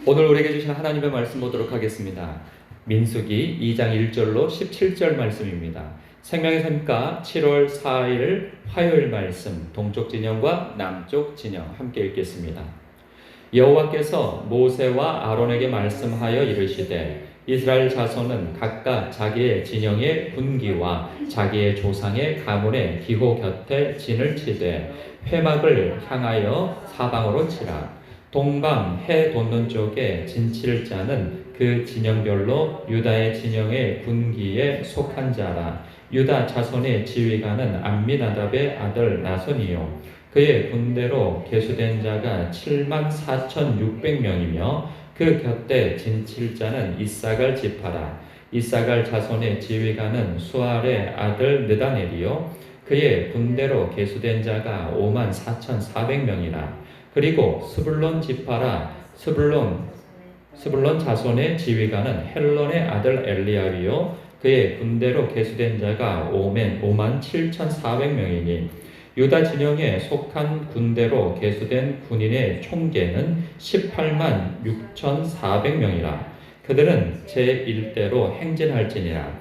오늘 우리에게 주신 하나님의 말씀 보도록 하겠습니다. 민수기 2장 1절로 17절 말씀입니다. 생명의 샘가 7월 4일 화요일 말씀, 동쪽 진영과 남쪽 진영 함께 읽겠습니다. 여호와께서 모세와 아론에게 말씀하여 이르시되 이스라엘 자손은 각각 자기의 진영의 군기와 자기의 조상의 가문의 기호 곁에 진을 치되 회막을 향하여 사방으로 치라. 동방 해 돋는 쪽에 진칠 자는 그 진영별로 유다의 진영의 군기에 속한 자라. 유다 자손의 지휘관은 암미나답의 아들 나손이요 그의 군대로 계수된 자가 74,600명이며 그 곁에 진칠 자는 이사갈 지파라. 이사갈 자손의 지휘관은 수알의 아들 느다넬이요 그의 군대로 계수된 자가 54,400명이라. 그리고 스불론 지파라. 스불론 자손의 지휘관은 헬론의 아들 엘리압이요 그의 군대로 계수된 자가 57,400명이니 유다 진영에 속한 군대로 계수된 군인의 총계는 18만 6,400명이라. 그들은 제1대로 행진할지니라.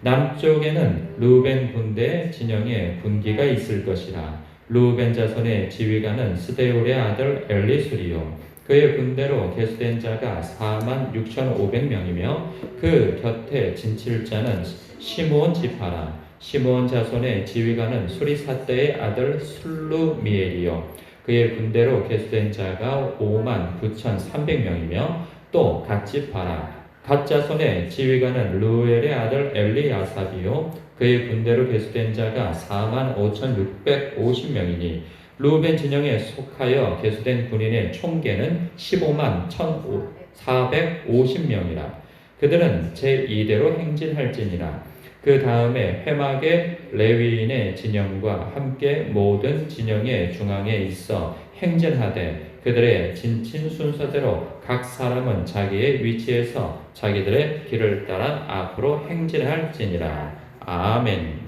남쪽에는 르우벤 군대 진영에 군기가 있을 것이라. 르우벤 자손의 지휘관은 스데울의 아들 엘리술이요 그의 군대로 계수된 자가 46,500명이며 그 곁에 진칠 자는 시므온 지파라. 시므온 자손의 지휘관은 수리사대의 아들 술루미엘이요 그의 군대로 계수된 자가 59,300명이며 또 갓 지파라. 갓 자손의 지휘관은 르우엘의 아들 엘리야삽이요 그의 군대로 계수된 자가 45,650명이니 르우벤 진영에 속하여 계수된 군인의 총계는 15만 1,450명이라. 그들은 제2대로 행진할지니라. 그 다음에 회막의 레위인의 진영과 함께 모든 진영의 중앙에 있어 행진하되 그들의 진친 순서대로 각 사람은 자기의 위치에서 자기들의 길을 따라 앞으로 행진할지니라. 아멘.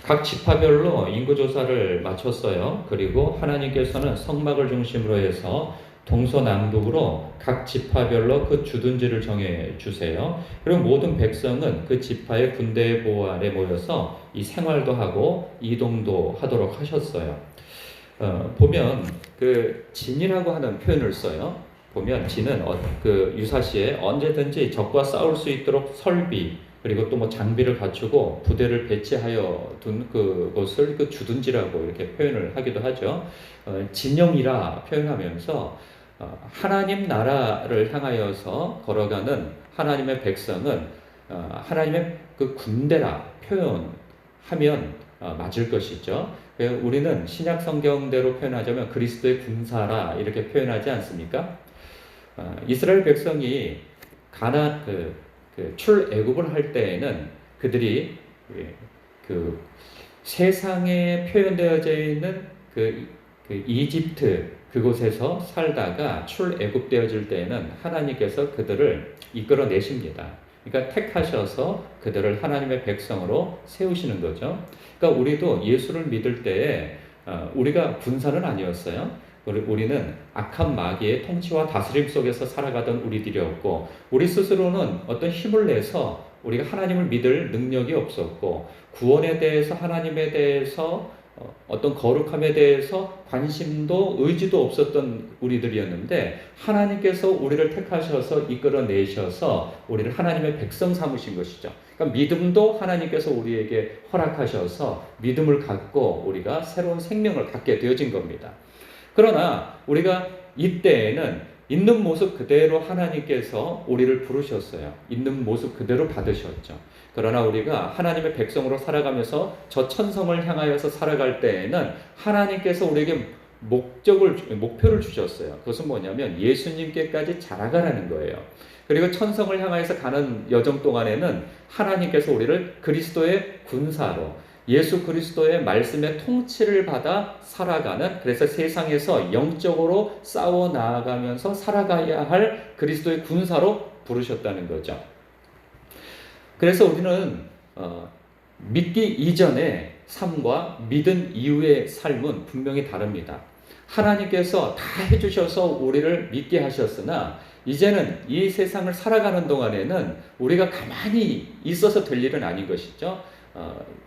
각 지파별로 인구조사를 마쳤어요. 그리고 하나님께서는 성막을 중심으로 해서 동서남북으로 각 지파별로 그 주둔지를 정해 주세요. 그리고 모든 백성은 그 지파의 군대 보호 아래 모여서 이 생활도 하고 이동도 하도록 하셨어요. 보면 그 진이라고 하는 표현을 써요. 보면 진은 그 유사시에 언제든지 적과 싸울 수 있도록 설비 그리고 또 뭐 장비를 갖추고 부대를 배치하여 둔 그것을 그 주둔지라고 이렇게 표현을 하기도 하죠. 진영이라 표현하면서 하나님 나라를 향하여서 걸어가는 하나님의 백성은 하나님의 그 군대라 표현하면 맞을 것이죠. 우리는 신약 성경대로 표현하자면 그리스도의 군사라 이렇게 표현하지 않습니까? 이스라엘 백성이 가나안 출애굽을 할 때에는 그들이 그 세상에 표현되어져 있는 그 이집트 그곳에서 살다가 출애굽되어질 때에는 하나님께서 그들을 이끌어내십니다. 그러니까 택하셔서 그들을 하나님의 백성으로 세우시는 거죠. 그러니까 우리도 예수를 믿을 때에 우리가 군사는 아니었어요. 우리는 악한 마귀의 통치와 다스림 속에서 살아가던 우리들이었고 우리 스스로는 어떤 힘을 내서 우리가 하나님을 믿을 능력이 없었고 구원에 대해서 하나님에 대해서 어떤 거룩함에 대해서 관심도 의지도 없었던 우리들이었는데 하나님께서 우리를 택하셔서 이끌어내셔서 우리를 하나님의 백성 삼으신 것이죠. 그러니까 믿음도 하나님께서 우리에게 허락하셔서 믿음을 갖고 우리가 새로운 생명을 갖게 되어진 겁니다. 그러나 우리가 이때에는 있는 모습 그대로 하나님께서 우리를 부르셨어요. 있는 모습 그대로 받으셨죠. 그러나 우리가 하나님의 백성으로 살아가면서 저 천성을 향하여서 살아갈 때에는 하나님께서 우리에게 목표를 주셨어요. 그것은 뭐냐면 예수님께까지 자라가라는 거예요. 그리고 천성을 향하여서 가는 여정 동안에는 하나님께서 우리를 그리스도의 군사로 예수 그리스도의 말씀의 통치를 받아 살아가는 그래서 세상에서 영적으로 싸워 나아가면서 살아가야 할 그리스도의 군사로 부르셨다는 거죠. 그래서 우리는 믿기 이전의 삶과 믿은 이후의 삶은 분명히 다릅니다. 하나님께서 다 해주셔서 우리를 믿게 하셨으나 이제는 이 세상을 살아가는 동안에는 우리가 가만히 있어서 될 일은 아닌 것이죠.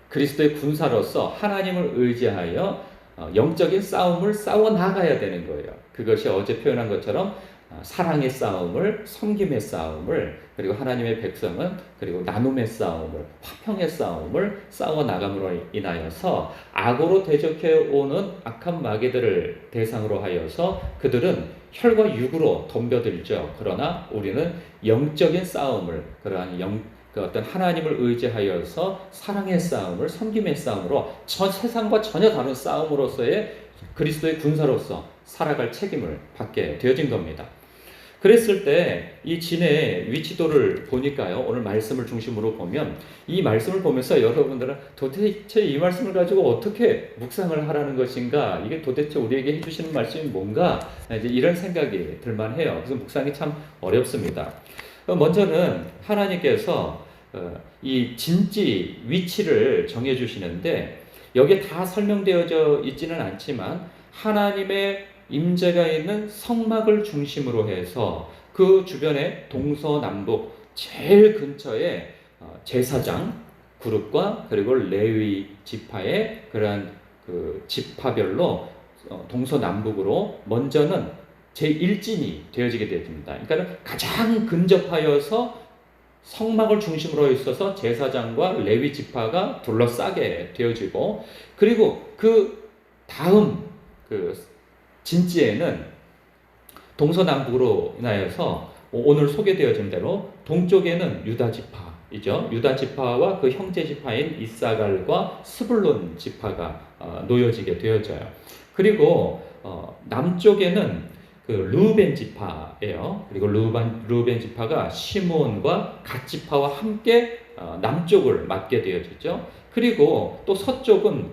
그리스도의 군사로서 하나님을 의지하여 영적인 싸움을 싸워 나가야 되는 거예요. 그것이 어제 표현한 것처럼 사랑의 싸움을, 섬김의 싸움을, 그리고 하나님의 백성은 그리고 나눔의 싸움을, 화평의 싸움을 싸워 나감으로 인하여서 악으로 대적해 오는 악한 마귀들을 대상으로 하여서 그들은 혈과 육으로 덤벼들죠. 그러나 우리는 영적인 싸움을, 그러한 그 어떤 하나님을 의지하여서 사랑의 싸움을, 섬김의 싸움으로 세상과 전혀 다른 싸움으로서의 그리스도의 군사로서 살아갈 책임을 받게 되어진 겁니다. 그랬을 때 이 진의 위치도를 보니까요, 오늘 말씀을 중심으로 보면 이 말씀을 보면서 여러분들은 도대체 이 말씀을 가지고 어떻게 묵상을 하라는 것인가, 이게 도대체 우리에게 해주시는 말씀이 뭔가, 이제 이런 생각이 들만해요. 그래서 묵상이 참 어렵습니다. 먼저는 하나님께서 이 진지 위치를 정해주시는데 여기에 다 설명되어져 있지는 않지만 하나님의 임재가 있는 성막을 중심으로 해서 그 주변에 동서남북 제일 근처에 제사장 그룹과 그리고 레위 지파의 그러한 그 지파별로 동서남북으로 먼저는 제1진이 되어지게 되어집니다. 그러니까 가장 근접하여서 성막을 중심으로 있어서 제사장과 레위 지파가 둘러싸게 되어지고, 그리고 그 다음 그 진지에는 동서남북으로 인하여서 오늘 소개되어진 대로 동쪽에는 유다 지파이죠. 유다 지파와 그 형제 지파인 이사갈과 스불론 지파가 놓여지게 되어져요. 그리고 남쪽에는 그 르우벤 지파예요. 그리고 르우벤 지파가 시므온과 갓 지파와 함께 남쪽을 맡게 되어지죠. 그리고 또 서쪽은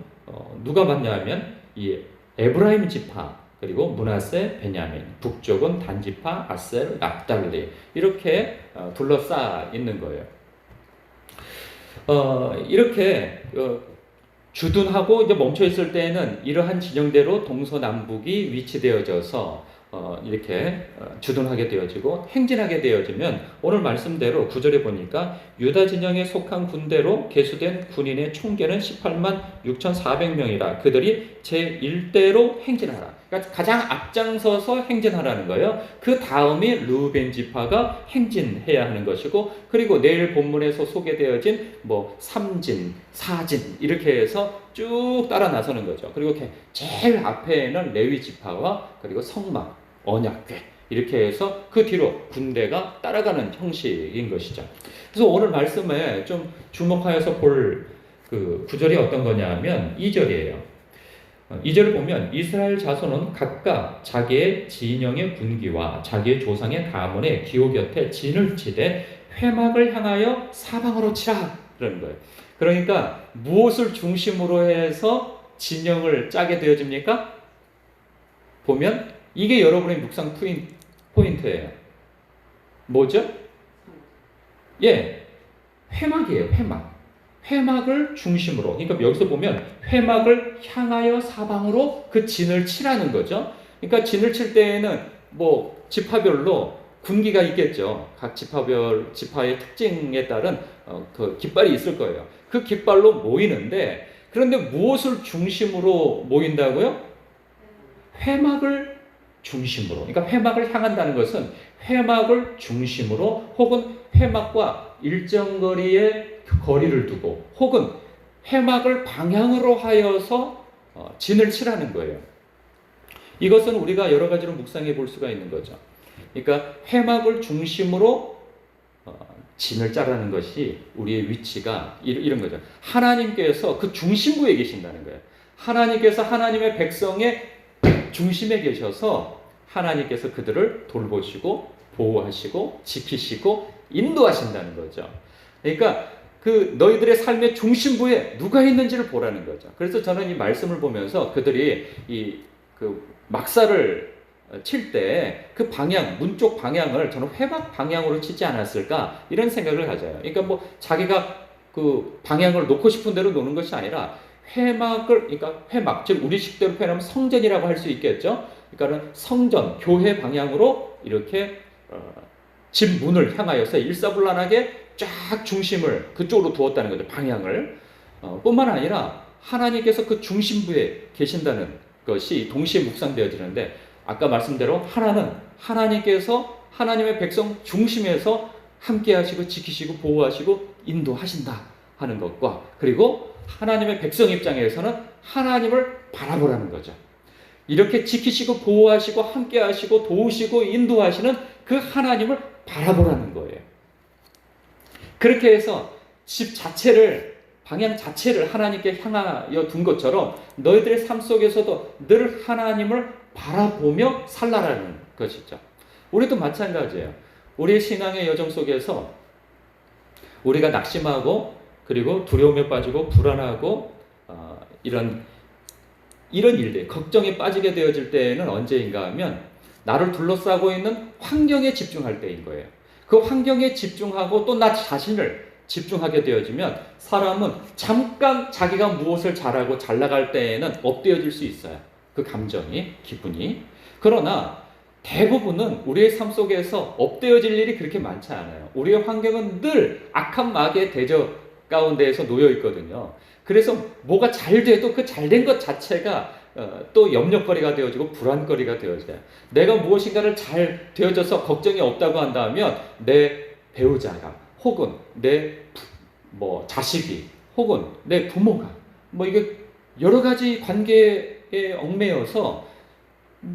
누가 맡냐면 이 에브라임 지파, 그리고 므낫세, 베냐민, 북쪽은 단 지파, 아셀, 납달리, 이렇게 둘러싸 있는 거예요. 이렇게 주둔하고 이제 멈춰 있을 때에는 이러한 진영대로 동서남북이 위치되어져서 이렇게 주둔하게 되어지고 행진하게 되어지면 오늘 말씀대로 9절에 보니까 유다 진영에 속한 군대로 계수된 군인의 총계는 18만 6,400명이라 그들이 제1대로 행진하라. 그러니까 가장 앞장서서 행진하라는 거예요. 그 다음이 르우벤 지파가 행진해야 하는 것이고, 그리고 내일 본문에서 소개되어진 뭐 3진, 4진 이렇게 해서 쭉 따라 나서는 거죠. 그리고 제일 앞에는 레위 지파와 그리고 성막, 언약궤 이렇게 해서 그 뒤로 군대가 따라가는 형식인 것이죠. 그래서 오늘 말씀에 좀 주목하여서 볼 그 구절이 어떤 거냐면 2절이에요. 2절을 보면 이스라엘 자손은 각각 자기의 진영의 군기와 자기의 조상의 가문의 기호 곁에 진을 치되 회막을 향하여 사방으로 치라 그러는 거예요. 그러니까 무엇을 중심으로 해서 진영을 짜게 되어집니까? 보면 이게 여러분의 묵상 포인트예요. 뭐죠? 예, 회막이에요. 회막을 중심으로. 그러니까 여기서 보면 회막을 향하여 사방으로 그 진을 치라는 거죠. 그러니까 진을 칠 때에는 뭐 지파별로 군기가 있겠죠. 각 지파의 특징에 따른 그 깃발이 있을 거예요. 그 깃발로 모이는데, 그런데 무엇을 중심으로 모인다고요? 회막을 중심으로. 그러니까 회막을 향한다는 것은 회막을 중심으로 혹은 회막과 일정 거리를 두고 혹은 회막을 방향으로 하여서 진을 치라는 거예요. 이것은 우리가 여러 가지로 묵상해 볼 수가 있는 거죠. 그러니까 회막을 중심으로 진을 짜라는 것이 우리의 위치가 이런 거죠. 하나님께서 그 중심부에 계신다는 거예요. 하나님께서 하나님의 백성의 중심에 계셔서 하나님께서 그들을 돌보시고 보호하시고 지키시고 인도하신다는 거죠. 그러니까 그 너희들의 삶의 중심부에 누가 있는지를 보라는 거죠. 그래서 저는 이 말씀을 보면서 그들이 그 막사를 칠 때 그 방향, 문 쪽 방향을 저는 회막 방향으로 치지 않았을까 이런 생각을 가져요. 그러니까 뭐 자기가 그 방향을 놓고 싶은 대로 노는 것이 아니라 회막을, 그러니까 회막, 즉 우리 식대로 표현하면 성전이라고 할 수 있겠죠. 그러니까는 성전, 교회 방향으로 이렇게 집 문을 향하여서 일사불란하게 쫙 중심을 그쪽으로 두었다는 거죠. 방향을. 뿐만 아니라 하나님께서 그 중심부에 계신다는 것이 동시에 묵상되어지는데, 아까 말씀대로 하나는 하나님께서 하나님의 백성 중심에서 함께 하시고 지키시고 보호하시고 인도하신다 하는 것과, 그리고 하나님의 백성 입장에서는 하나님을 바라보라는 거죠. 이렇게 지키시고 보호하시고 함께 하시고 도우시고 인도하시는 그 하나님을 바라보라는 거예요. 그렇게 해서 집 자체를, 방향 자체를 하나님께 향하여 둔 것처럼 너희들의 삶 속에서도 늘 하나님을 바라보며 살라라는 것이죠. 우리도 마찬가지예요. 우리의 신앙의 여정 속에서 우리가 낙심하고 그리고 두려움에 빠지고 불안하고 이런 일들, 걱정에 빠지게 되어질 때는 언제인가 하면 나를 둘러싸고 있는 환경에 집중할 때인 거예요. 그 환경에 집중하고 또 나 자신을 집중하게 되어지면 사람은 잠깐 자기가 무엇을 잘하고 잘 나갈 때에는 업되어질 수 있어요. 그 감정이, 기분이. 그러나 대부분은 우리의 삶 속에서 업되어질 일이 그렇게 많지 않아요. 우리의 환경은 늘 악한 마귀의 대적 가운데에서 놓여 있거든요. 그래서 뭐가 잘 돼도 그 잘된 것 자체가 또 염려거리가 되어지고 불안거리가 되어져요. 내가 무엇인가를 잘 되어져서 걱정이 없다고 한다면 내 배우자가 혹은 내 자식이 혹은 내 부모가 이게 여러 가지 관계에 얽매여서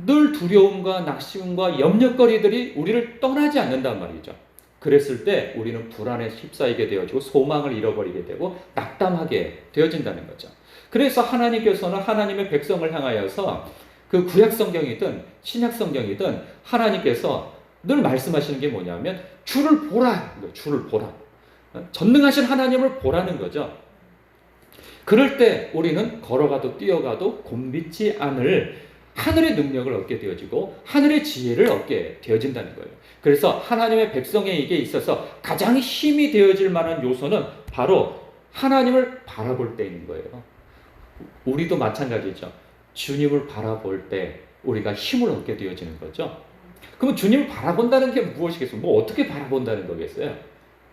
늘 두려움과 낙심과 염려거리들이 우리를 떠나지 않는단 말이죠. 그랬을 때 우리는 불안에 휩싸이게 되어지고 소망을 잃어버리게 되고 낙담하게 되어진다는 거죠. 그래서 하나님께서는 하나님의 백성을 향하여서 그 구약 성경이든 신약 성경이든 하나님께서 늘 말씀하시는 게 뭐냐면 주를 보라. 주를 보라. 전능하신 하나님을 보라는 거죠. 그럴 때 우리는 걸어가도 뛰어가도 곤비지 않을 하늘의 능력을 얻게 되어지고 하늘의 지혜를 얻게 되어진다는 거예요. 그래서 하나님의 백성에게 있어서 가장 힘이 되어질 만한 요소는 바로 하나님을 바라볼 때인 거예요. 우리도 마찬가지죠. 주님을 바라볼 때 우리가 힘을 얻게 되어지는 거죠. 그럼 주님을 바라본다는 게 무엇이겠어요? 어떻게 바라본다는 거겠어요?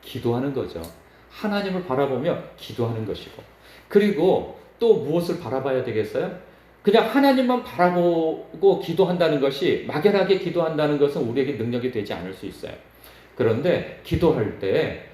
기도하는 거죠. 하나님을 바라보며 기도하는 것이고, 그리고 또 무엇을 바라봐야 되겠어요? 그냥 하나님만 바라보고 기도한다는 것이, 막연하게 기도한다는 것은 우리에게 능력이 되지 않을 수 있어요. 그런데 기도할 때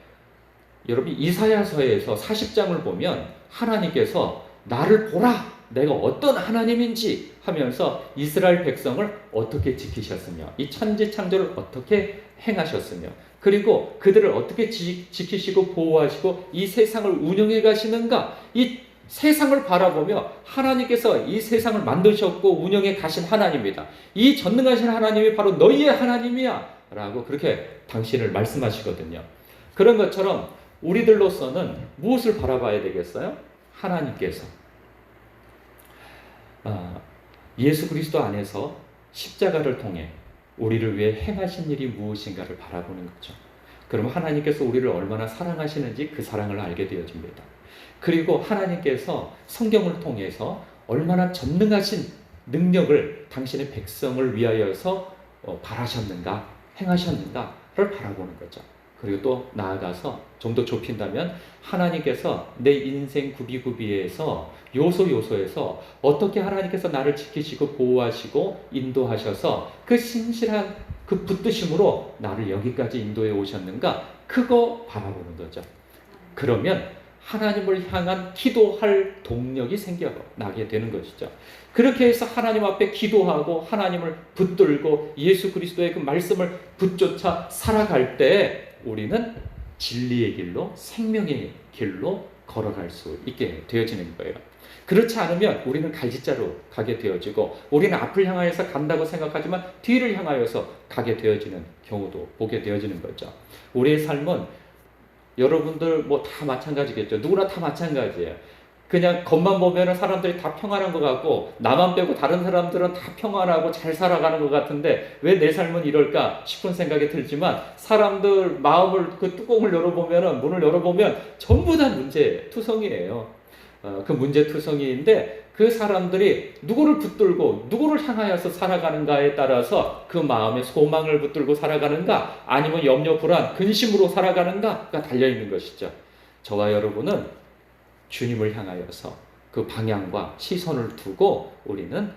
여러분 이사야서에서 40장을 보면 하나님께서 나를 보라, 내가 어떤 하나님인지 하면서 이스라엘 백성을 어떻게 지키셨으며 이 천지 창조를 어떻게 행하셨으며 그리고 그들을 어떻게 지키시고 보호하시고 이 세상을 운영해 가시는가, 이 세상을 바라보며 하나님께서 이 세상을 만드셨고 운영해 가신 하나님이다. 이 전능하신 하나님이 바로 너희의 하나님이야 라고 그렇게 당신을 말씀하시거든요. 그런 것처럼 우리들로서는 무엇을 바라봐야 되겠어요? 하나님께서 예수 그리스도 안에서 십자가를 통해 우리를 위해 행하신 일이 무엇인가를 바라보는 거죠. 그럼 하나님께서 우리를 얼마나 사랑하시는지 그 사랑을 알게 되어집니다. 그리고 하나님께서 성경을 통해서 얼마나 전능하신 능력을 당신의 백성을 위하여서 바라셨는가, 행하셨는가를 바라보는 거죠. 그리고 또 나아가서 좀 더 좁힌다면 하나님께서 내 인생 구비구비에서 요소에서 어떻게 하나님께서 나를 지키시고 보호하시고 인도하셔서 그 신실한 그 붙드심으로 나를 여기까지 인도해 오셨는가, 그거 바라보는 거죠. 그러면 하나님을 향한 기도할 동력이 생겨나게 되는 것이죠. 그렇게 해서 하나님 앞에 기도하고 하나님을 붙들고 예수 그리스도의 그 말씀을 붙쫓아 살아갈 때 우리는 진리의 길로, 생명의 길로 걸어갈 수 있게 되어지는 거예요. 그렇지 않으면 우리는 갈짓자로 가게 되어지고 우리는 앞을 향하여서 간다고 생각하지만 뒤를 향하여서 가게 되어지는 경우도 보게 되어지는 거죠. 우리의 삶은 여러분들 다 마찬가지겠죠. 누구나 다 마찬가지예요. 그냥 겉만 보면 사람들이 다 평안한 것 같고 나만 빼고 다른 사람들은 다 평안하고 잘 살아가는 것 같은데 왜 내 삶은 이럴까 싶은 생각이 들지만 사람들 마음을 그 뚜껑을 열어보면, 문을 열어보면 전부 다 문제투성이에요. 그 문제투성이인데 그 사람들이 누구를 붙들고 누구를 향하여서 살아가는가에 따라서 그 마음의 소망을 붙들고 살아가는가 아니면 염려, 불안, 근심으로 살아가는가가 달려있는 것이죠. 저와 여러분은 주님을 향하여서 그 방향과 시선을 두고 우리는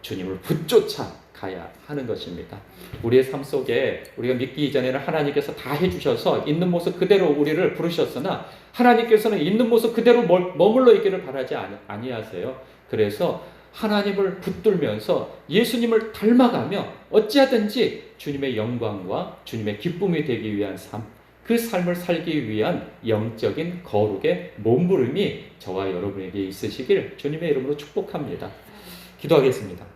주님을 붙쫓아 가야 하는 것입니다. 우리의 삶 속에 우리가 믿기 이전에는 하나님께서 다 해주셔서 있는 모습 그대로 우리를 부르셨으나 하나님께서는 있는 모습 그대로 머물러 있기를 바라지 아니하세요. 그래서 하나님을 붙들면서 예수님을 닮아가며 어찌하든지 주님의 영광과 주님의 기쁨이 되기 위한 삶, 그 삶을 살기 위한 영적인 거룩의 몸부림이 저와 여러분에게 있으시길 주님의 이름으로 축복합니다. 기도하겠습니다.